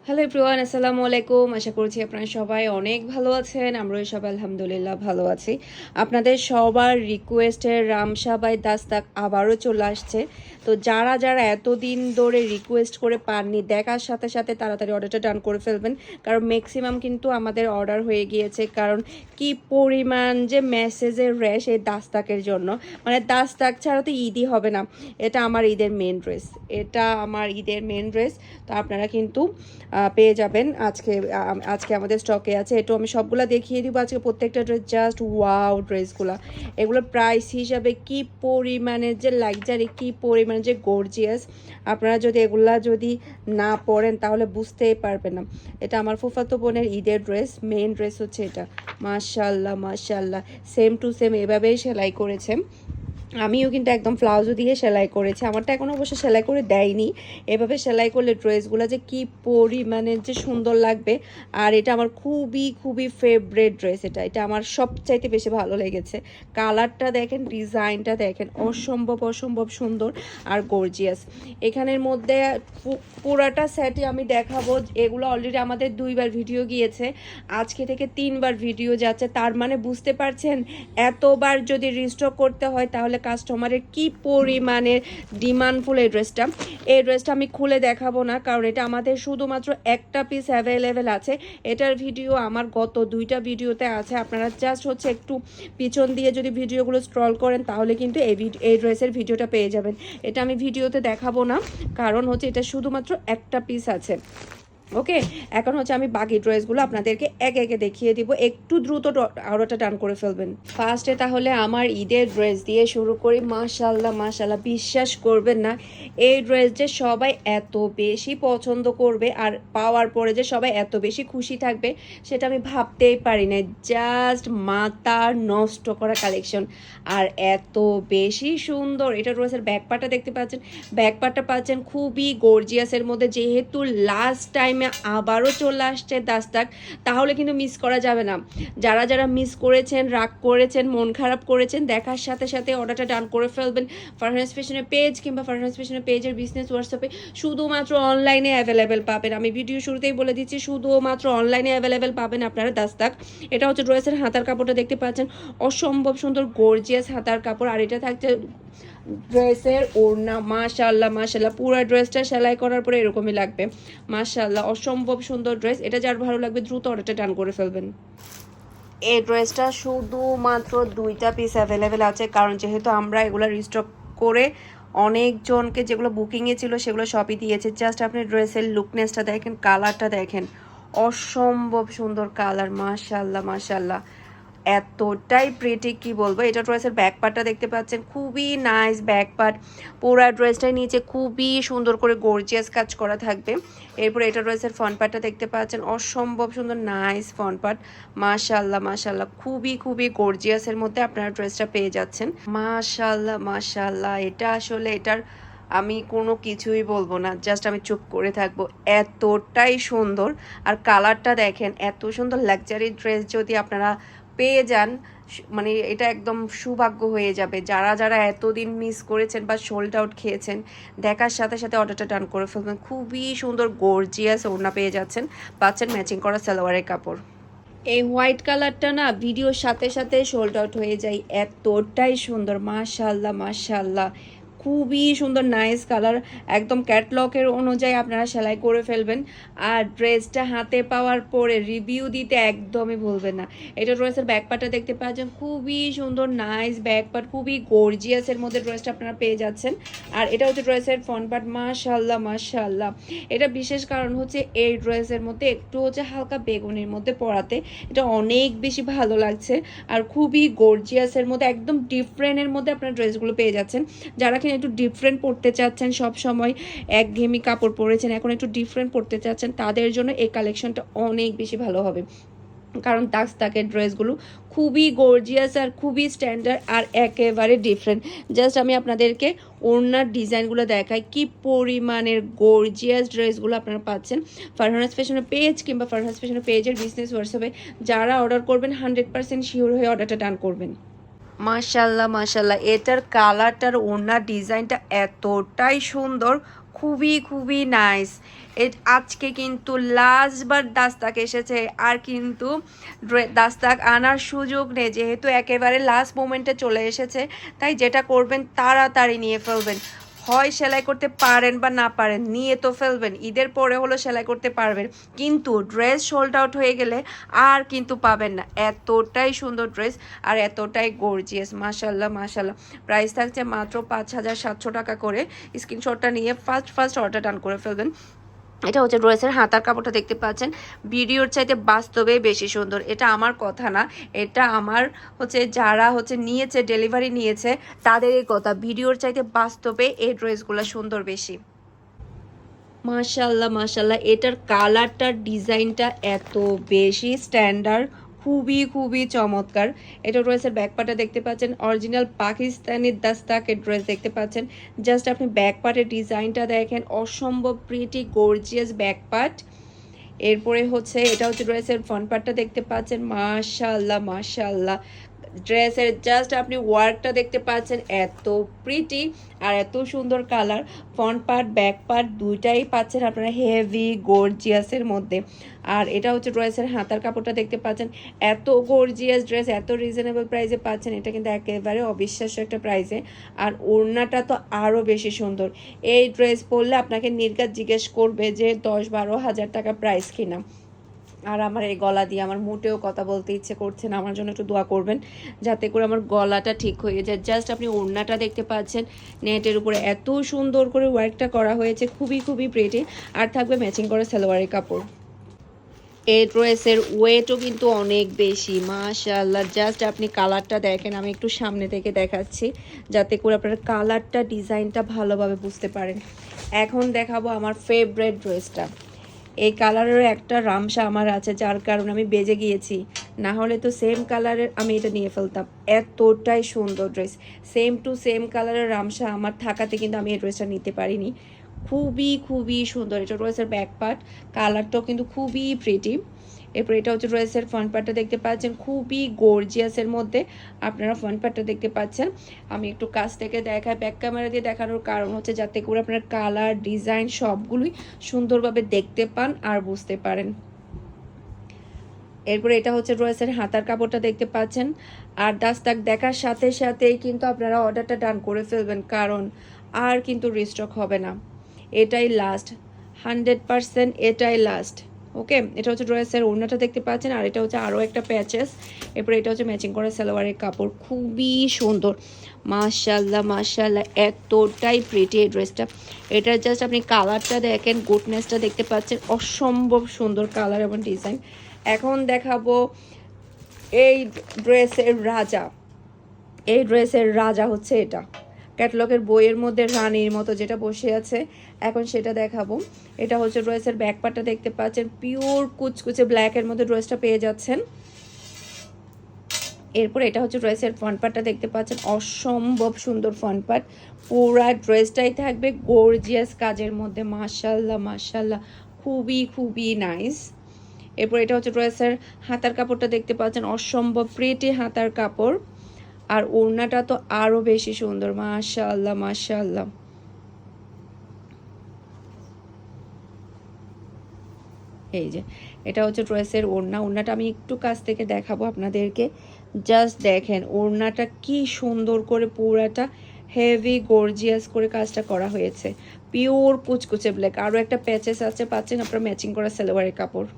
Hello everyone, আসসালামু আলাইকুম। আশা করছি আপনারা সবাই অনেক ভালো আছেন। আমরাও সবাই আলহামদুলিল্লাহ ভালো আছি। আপনাদের সবার রিকোয়েস্টের রামসাবাই দাস্তাক আবারও চলে আসছে। তো যারা যারা এতদিন ধরে রিকোয়েস্ট করে পাননি, দেখার সাথে সাথে তাড়াতাড়ি অর্ডারটা ডান করে ফেলবেন, কারণ ম্যাক্সিমাম কিন্তু আমাদের অর্ডার হয়ে গিয়েছে। কারণ কি পরিমাণ যে মেসেজের র্যাশ এই দাস্তাকের জন্য, মানে দাস্তাক ছাড়া তো ঈদই হবে না। এটা আমার ঈদের মেন ড্রেস, তো আপনারা কিন্তু পেয়ে যাবেন। আজকে আমাদের স্টকে আছে। একটু আমি সবগুলা দেখিয়ে দিব আজকে। প্রত্যেকটা ড্রেস জাস্ট ওয়াও ড্রেসগুলো। এগুলোর প্রাইস হিসাবে কি পরিমাণের যে লাক্সারি, কি পরিমাণে যে গর্জিয়াস, আপনারা যদি না পরেন তাহলে বুঝতেই পারবেন না। এটা আমার ফুফাতো বোনের ঈদের ড্রেস, মেন ড্রেস হচ্ছে এটা। মাশাল্লাহ মাশাল্লাহ, সেম টু সেম এভাবেই সেলাই করেছে। আমিও কিন্তু একদম প্লাউজো দিয়ে সেলাই করেছি। আমারটা এখনও অবশ্য সেলাই করে দেয়নি। এভাবে সেলাই করলে ড্রেসগুলো যে কি পরিমাণে যে সুন্দর লাগবে। আর এটা আমার খুবই খুবই ফেভারিট ড্রেস। এটা আমার সবচাইতে বেশি ভালো লেগেছে। কালারটা দেখেন, ডিজাইনটা দেখেন, অসম্ভব অসম্ভব সুন্দর আর গর্জিয়াস। এখানের মধ্যে পুরাটা সেটই আমি দেখাবো। এগুলো অলরেডি আমাদের 2বার ভিডিও গিয়েছে, আজকে থেকে 3বার ভিডিও যাচ্ছে। তার মানে বুঝতে পারছেন, এতবার যদি রিস্টক করতে হয় তাহলে কাস্টমারের কি পরিমাণের ডিমান্ডফুল এই ড্রেসটা আমি খুলে দেখাবো না, কারণ এটা আমাদের শুধুমাত্র একটা পিস অ্যাভেলেবেল আছে। এটার ভিডিও আমার গত 2টা ভিডিওতে আছে। আপনারা জাস্ট একটু পিছন দিয়ে যদি ভিডিওগুলো স্ক্রল করেন তাহলে কিন্তু এই ড্রেসের ভিডিওটা পেয়ে যাবেন। এটা আমি ভিডিওতে দেখাবো না, কারণ এটা শুধুমাত্র একটা পিস আছে। ওকে, এখন আমি বাকি ড্রেসগুলো আপনাদেরকে একে একে দেখিয়ে দিব। একটু দ্রুত অর্ডারটা ডান করে ফেলবেন। ফার্স্টে তাহলে আমার ঈদের ড্রেস দিয়ে শুরু করি। মাশাল্লাহ মাশাল্লাহ, বিশ্বাস করবেন না, এই ড্রেস যে সবাই এত বেশি পছন্দ করবে আর পাওয়ার পরে যে সবাই এত বেশি খুশি থাকবে সেটা আমি ভাবতেই পারি না। জাস্ট মাথা নষ্ট করা কালেকশন, আর এত বেশি সুন্দর। এটা ড্রেসের ব্যাকপার্টটা দেখতে পাচ্ছেন, ব্যাকপার্টটা পাচ্ছেন খুবই গর্জিয়াসের মধ্যে। যেহেতু লাস্ট টাইমে আবারও চলে আসছে দাস্তাক, তাহলে কিন্তু মিস করা যাবে না। যারা যারা মিস করেছেন, রাগ করেছেন, মন খারাপ করেছেন, দেখার সাথে সাথে অর্ডারটা ডান করে ফেলবেন। ফারহানাস ফ্যাশনের পেজ কিংবা ফারহানাস ফ্যাশনের পেজের বিজনেস হোয়াটসঅ্যাপে শুধুমাত্র অনলাইনে অ্যাভেলেবেল পাবেন। আমি ভিডিও শুরুতেই বলে দিচ্ছি, শুধুমাত্র অনলাইনে অ্যাভেলেবেল পাবেন আপনারা দাস্তাক। এটা ড্রেসের হাতার কাপড়টা দেখতে পাচ্ছেন, অসম্ভব সুন্দর গর্জিয়াস হাতার কাপড়। আর এটা থাকছে ড্রেসের ওড়না। মাশাল্লাহ মাশাল্লাহ, পুরো ড্রেসটা সেলাই করার পরে এরকমই লাগবে। মাশাল্লাহ, অসম্ভব সুন্দর ড্রেস। এটা যার ভালো লাগবে দ্রুত অর্ডারটা ডান করে ফেলবেন। এই ড্রেসটা শুধুমাত্র 2টা পিস অ্যাভেলেবেল আছে, কারণ যেহেতু আমরা এগুলো রিস্টক করে অনেকজনকে যেগুলো বুকিংয়ে ছিল সেগুলো সবই দিয়েছে। জাস্ট আপনি ড্রেসের লুকনেসটা দেখেন, কালারটা দেখেন, অসম্ভব সুন্দর কালার। মাশাল্লাহ মাশাল্লাহ, এতটাই প্রিটি, কি বলবো। এটা ড্রেসের ব্যাক পার্টটা দেখতে পাচ্ছেন, খুবই নাইস ব্যাক পার্ট। পুরো ড্রেসটার নিচে খুবই সুন্দর করে গর্জিয়াস কাজ করা থাকবে। এরপর এটা ড্রেসের ফ্রন্ট পার্টটা দেখতে পাচ্ছেন, অসম্ভব সুন্দর নাইস ফ্রন্ট পার্ট। মাশাল্লাহ মাশাল্লাহ, খুবই খুবই গর্জিয়াসের মধ্যে আপনারা ড্রেসটা পেয়ে যাচ্ছেন। মাশাল্লাহ মাশাল্লাহ, এটা আসলে এটার আমি কোনো কিছুই বলবো না, জাস্ট আমি চুপ করে থাকবো, এতটাই সুন্দর। আর কালারটা দেখেন, এত সুন্দর লাক্সারি ড্রেস যদি আপনারা পেয়ে যান, মানে এটা একদম সৌভাগ্য হয়ে যাবে। যারা যারা এতদিন মিস করেছেন বা সোল্ড আউট খেয়েছেন, দেখার সাথে সাথে অর্ডারটা ডান করে ফেলবেন। খুবই সুন্দর গর্জিয়াস ওড়না পেয়ে পাচ্ছেন ম্যাচিং করা সালোয়ারের কাপড়। এই হোয়াইট কালারটা না ভিডিওর সাথে সাথে সোল্ড আউট হয়ে যায়, এতটাই সুন্দর। মাশাল্লাহ মাশাল্লাহ, খুবই সুন্দর নাইস কালার। একদম ক্যাটলগের অনুযায়ী আপনারা সেলাই করে ফেলবেন। আর ড্রেসটা হাতে পাওয়ার পরে রিভিউ দিতে একদমই ভুলবেন না। এটা ড্রেসের ব্যাকপার্টটা দেখতে পাচ্ছেন, খুবই সুন্দর নাইস ব্যাকপার্ট, খুবই গর্জিয়াসের মধ্যে ড্রেসটা আপনারা পেয়ে যাচ্ছেন। আর এটা ড্রেসের ফ্রন্ট পার্ট। মাশাল্লাহ মাশাল্লাহ, এটা বিশেষ কারণ এই ড্রেসের মধ্যে একটু হালকা বেগুনির মধ্যে পরাতে এটা অনেক বেশি ভালো লাগছে। আর খুবই গর্জিয়াসের মধ্যে, একদম ডিফারেন্টের মধ্যে আপনারা ড্রেসগুলো পেয়ে যাচ্ছেন। যারা কিনা একটু ডিফারেন্ট পড়তে চাচ্ছেন, সব সময় একঘেয়েমি কাপড় পরেছেন, এখন একটু ডিফারেন্ট পড়তে চাচ্ছেন, তাদের জন্য এই কালেকশনটা অনেক বেশি ভালো হবে। কারণ দাস্তাকের ড্রেসগুলো খুবই গর্জিয়াস আর খুবই স্ট্যান্ডার্ড আর একেবারে ডিফারেন্ট। জাস্ট আমি আপনাদেরকে ওড়নার ডিজাইনগুলো দেখাই, কি পরিমাণের গর্জিয়াস ড্রেসগুলো আপনারা পাচ্ছেন ফারহানাস ফ্যাশনের পেজ কিংবা ফারহানাস ফ্যাশনের পেজের বিজনেস হোয়াটসঅ্যাপে। যারা অর্ডার করবেন 100% শিওর হয়ে অর্ডারটা ডান করবেন। মাশাল্লাহ মাশাল্লাহ, এটার কালারটার ওড়নার ডিজাইনটা এতটাই সুন্দর, খুবই খুবই নাইস। আজকে কিন্তু লাস্টবার দাস্তাক এসেছে, আর কিন্তু দাস্তাক আনার সুযোগ নেই, যেহেতু একেবারে লাস্ট মোমেন্টে চলে এসেছে। তাই যেটা করবেন তাড়াতাড়ি নিয়ে ফেলবেন। হয় সেলাই করতে পারেন বা না পারেন, নিয়ে তো ফেলবেন। ঈদের পরে হলো সেলাই করতে পারবেন, কিন্তু ড্রেস সোল্ড আউট হয়ে গেলে আর কিন্তু পাবেন না। এতটাই সুন্দর ড্রেস আর এতটাই গর্জিয়াস, মাশাল্লাহ মাশাল্লাহ। প্রাইস থাকছে মাত্র 5,700 টাকা করে। স্ক্রিনশটটা নিয়ে ফার্স্ট অর্ডার ডান করে ফেলবেন। এটা হচ্ছে ড্রেসের হাতার কাপড়টা দেখতে পাচ্ছেন, ভিডিওর চাইতে বাস্তবেই বেশি সুন্দর। এটা আমার কথা না, এটা আমার হচ্ছে যারা হচ্ছে নিয়েছে, ডেলিভারি নিয়েছে তাদেরই কথা। ভিডিওর চাইতে বাস্তবে এই ড্রেসগুলো সুন্দর বেশি। মাশাল্লাহ মাশাল্লাহ, এটার কালারটার ডিজাইনটা এত বেশি স্ট্যান্ডার্ড, খুবই খুবই চমৎকার। এটা ড্রেসের ব্যাকপার্টটা দেখতে পাচ্ছেন, অরিজিনাল পাকিস্তানি দাস্তাকের ড্রেস দেখতে পাচ্ছেন। জাস্ট আপনি ব্যাকপার্টের ডিজাইনটা দেখেন, অসম্ভব প্রিটি গর্জিয়াস ব্যাকপার্ট। এরপরে হচ্ছে এটা হচ্ছে ড্রেসের ফ্রন্ট পার্টটা দেখতে পাচ্ছেন, মাশাল্লাহ মাশাল্লাহ। ড্রেসের জাস্ট আপনি ওয়ার্কটা দেখতে পাচ্ছেন, এত প্রিটি আর এত সুন্দর colour. Front part back part দুইটাই পাচ্ছেন আপনারা হেভি গর্জিয়াসের মধ্যে। আর এটা হচ্ছে ড্রেসের হাতার কাপড়টা দেখতে পাচ্ছেন, এত গর্জিয়াস ড্রেস, এত রিজনেবল প্রাইসে পাচ্ছেন। এটা কিন্তু একেবারে অবিশ্বাস্য একটা প্রাইসে। আর ওড়নাটা তো আরও বেশি সুন্দর। এই ড্রেস পরলে আপনাকে নির্ঘাত জিজ্ঞেস করবে যে 10-12 হাজার টাকা প্রাইস কিনা। আর আমার এই গলা দিয়ে আমার মোটেও কথা বলতে ইচ্ছে করছে না। আমার জন্য একটু দোয়া করবেন যাতে করে আমার গলাটা ঠিক হয়ে যায়। জাস্ট আপনি ওড়নাটা দেখতে পাচ্ছেন, নেটের উপরে এত সুন্দর করে ওয়ার্কটা করা হয়েছে, খুবই খুবই প্রিটি। আর থাকবে ম্যাচিং করা সালোয়ারের কাপড়। এই ড্রেসের ওয়েটও কিন্তু অনেক বেশি, মাশাআল্লাহ। জাস্ট আপনি কালারটা দেখেন, আমি একটু সামনে থেকে দেখাচ্ছি যাতে করে আপনারা কালারটা ডিজাইনটা ভালোভাবে বুঝতে পারেন। এখন দেখাবো আমার ফেভারিট ড্রেসটা। এই কালারের একটা রামসা আমার আছে, যার কারণে আমি বেজে গিয়েছি, না হলে তো সেম কালারের আমি এটা নিয়ে ফেলতাম। এতটাই সুন্দর ড্রেস, সেম টু সেম কালারের রামসা আমার থাকাতে কিন্তু আমি এই ড্রেসটা নিতে পারিনি। খুবই খুবই সুন্দর। এটা ড্রেসের ব্যাক পার্ট, কালারটাও কিন্তু খুবই প্রিটি। এরপর এটা হচ্ছে ড্রেসের ফ্রন্ট পার্টটা দেখতে পাচ্ছেন, খুবই গর্জিয়াসের মধ্যে আপনারা ফ্রন্ট পার্টটা দেখতে পাচ্ছেন। আমি একটু কাছ থেকে দেখাই, ব্যাক ক্যামেরা দিয়ে দেখানোর কারণ হচ্ছে যাতে করে আপনার কালার ডিজাইন সবগুলোই সুন্দরভাবে দেখতে পান আর বুঝতে পারেন। এরপরে এটা হচ্ছে ড্রেসের হাতার কাপড়টা দেখতে পাচ্ছেন। আর দাস্তাক দেখার সাথে সাথেই কিন্তু আপনারা অর্ডারটা ডান করে ফেলবেন, কারণ আর কিন্তু রিস্টক হবে না। এটাই লাস্ট, 100% এটাই লাস্ট। ওকে, এটা হচ্ছে ড্রেসের ওড়নাটা দেখতে পাচ্ছেন, আর এটা হচ্ছে আরও একটা প্যাচেস। এরপরে এটা হচ্ছে ম্যাচিং করা সালোয়ারের কাপড়, খুবই সুন্দর। মাশাল্লাহ মাশাল্লাহ, এতটাই প্রিটি এই ড্রেসটা। এটা জাস্ট আপনি কালারটা দেখেন, গুডনেসটা দেখতে পাচ্ছেন, অসম্ভব সুন্দর কালার এবং ডিজাইন। এখন দেখাবো এই ড্রেসের রাজা। এই ড্রেসের রাজা হচ্ছে এটা, ক্যাটলগের বইয়ের মধ্যে রানীর মতো যেটা বসে আছে, এখন সেটা দেখাবো। এটা হচ্ছে ড্রেসের ব্যাক পার্টটা দেখতে পাচ্ছেন, পিওর কুচকুচে ব্ল্যাকের মধ্যে ড্রেসটা পেয়ে যাচ্ছেন। এরপর এটা হচ্ছে ড্রেসের ফ্রন্ট পার্টটা দেখতে পাচ্ছেন, অসম্ভব সুন্দর ফ্রন্ট পার্ট। পুরা ড্রেসটাই থাকবে গর্জিয়াস কাজের মধ্যে, মাশাল্লাহ মাশাল্লাহ, খুবই খুবই নাইস। এরপর এটা হচ্ছে ড্রেসের হাতার কাপড়টা দেখতে পাচ্ছেন, অসম্ভব প্রিটি হাতার কাপড়। আর ওড়নাটা তো আরও বেশি সুন্দর, মাশাআল্লাহ মাশাআল্লাহ। এই যে এটা হচ্ছে ড্রেসের ওড়না। ওড়নাটা আমি একটু কাছ থেকে দেখাবো আপনাদেরকে। জাস্ট দেখেন ওড়নাটা কি সুন্দর করে পুরাটা হেভি গর্জিয়াস করে কাজটা করা হয়েছে, পিওর কুচকুচে ব্ল্যাক। আরও একটা প্যাচেস আছে পাচ্ছেন আপনারা ম্যাচিং করা সালোয়ারের কাপড়।